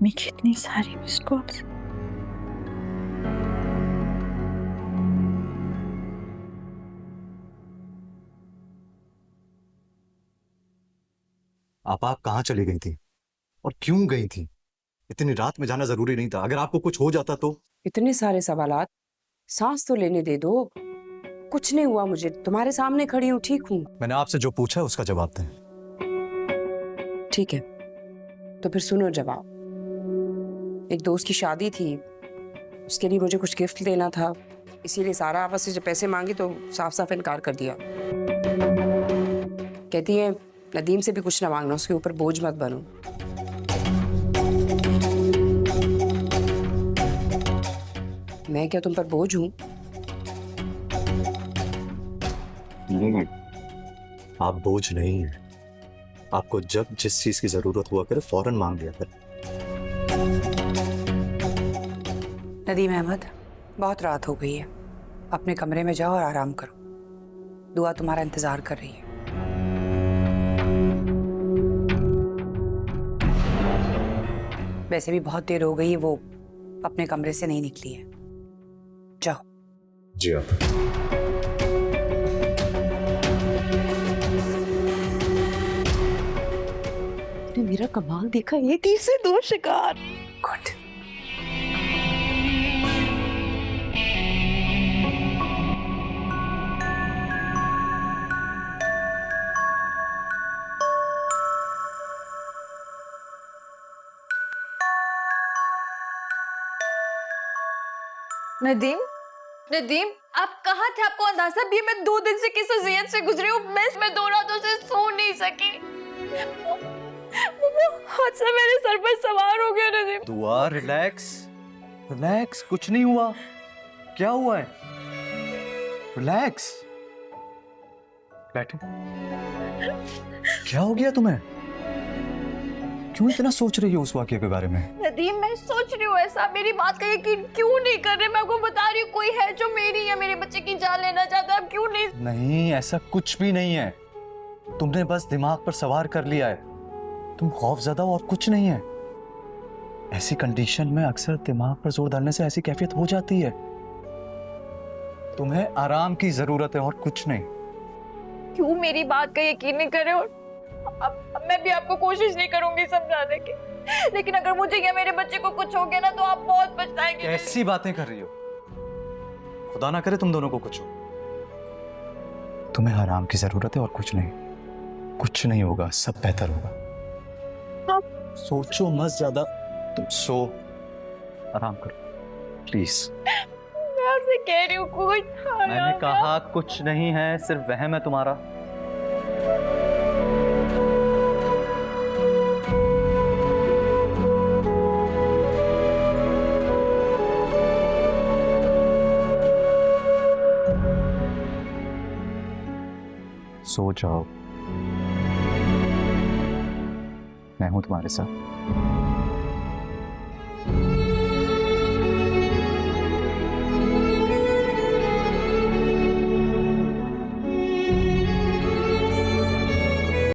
Mummy की इतनी सारी मिस कॉल्स। आप कहाँ चली गई थी और क्यों गई थी? इतनी रात में जाना जरूरी नहीं था। अगर आपको कुछ हो जाता तो? इतने सारे सवालात, सांस तो लेने दे दो। कुछ नहीं हुआ मुझे, तुम्हारे सामने खड़ी हूँ, ठीक हूँ। मैंने आपसे जो पूछा है उसका जवाब दें। ठीक है, तो फिर सुनो जवाब। एक दोस्त की शादी थी, उसके लिए मुझे कुछ गिफ्ट देना था, इसीलिए सारा आपस से जब पैसे मांगे तो साफ साफ इनकार कर दिया। कहती है नदीम से भी कुछ ना मांगना, उसके ऊपर बोझ मत बनो। मैं क्या तुम पर बोझ हूँ? आप बोझ नहीं है। आपको जब जिस चीज की जरूरत हुआ करे फौरन मांग लिया करें। नदीम अहमद, बहुत रात हो गई है, अपने कमरे में जाओ और आराम करो। दुआ तुम्हारा इंतजार कर रही है। वैसे भी बहुत देर हो गई है, वो अपने कमरे से नहीं निकली है। जाओ। जी आप। मेरा कमाल देखा, एक तीर से दो शिकार। गुड। नदीम, नदीम, आप कहाँ थे? आपको अंदाजा भी है मैं 2 दिन से किस अज़ियत से गुजरी हूँ। मैं 2 रातों से सो नहीं सकी। वो हादसा मेरे सर पर सवार हो गया। नदीम, दुआ, रिलैक्स रिलैक्स, कुछ नहीं हुआ। क्या हुआ है? रिलैक्स, बैठे। क्या हो गया तुम्हें? क्यों इतना सोच रही हो उस वाकये के बारे में? नदीम, मैं सोच रही हूँ ऐसा। मेरी बात का यकीन क्यों नहीं कर रहे? मैं आपको बता रही हूँ, कोई है जो मेरी या मेरे बच्चे की जान लेना चाहता है। आप क्यों नहीं? नहीं, ऐसा कुछ भी नहीं है। तुमने बस दिमाग पर सवार कर लिया है। तुम खौफज़दा हो और कुछ नहीं है। ऐसी कंडीशन में अक्सर दिमाग पर जोर डालने से ऐसी कैफियत हो जाती है। तुम्हें आराम की जरूरत है और कुछ नहीं। क्यों मेरी बात का यकीन नहीं कर रहे? और अब मैं भी आपको कोशिश नहीं करूंगी समझाने की, लेकिन अगर मुझे या मेरे बच्चे को कुछ हो गया ना तो आप बहुत पछताएंगे। कैसी बातें कर रही हो? खुदा ना करे तुम दोनों को कुछ हो। तुम्हें आराम की जरूरत है और कुछ नहीं। कुछ नहीं होगा, सब बेहतर होगा। सोचो मत ज्यादा, तुम सो, आराम करो प्लीज। मैं आपसे कह रही हूँ कुछ। मैंने कहा कुछ नहीं है, सिर्फ वहम है तुम्हारा। सो जाओ, मैं हूं तुम्हारे साथ।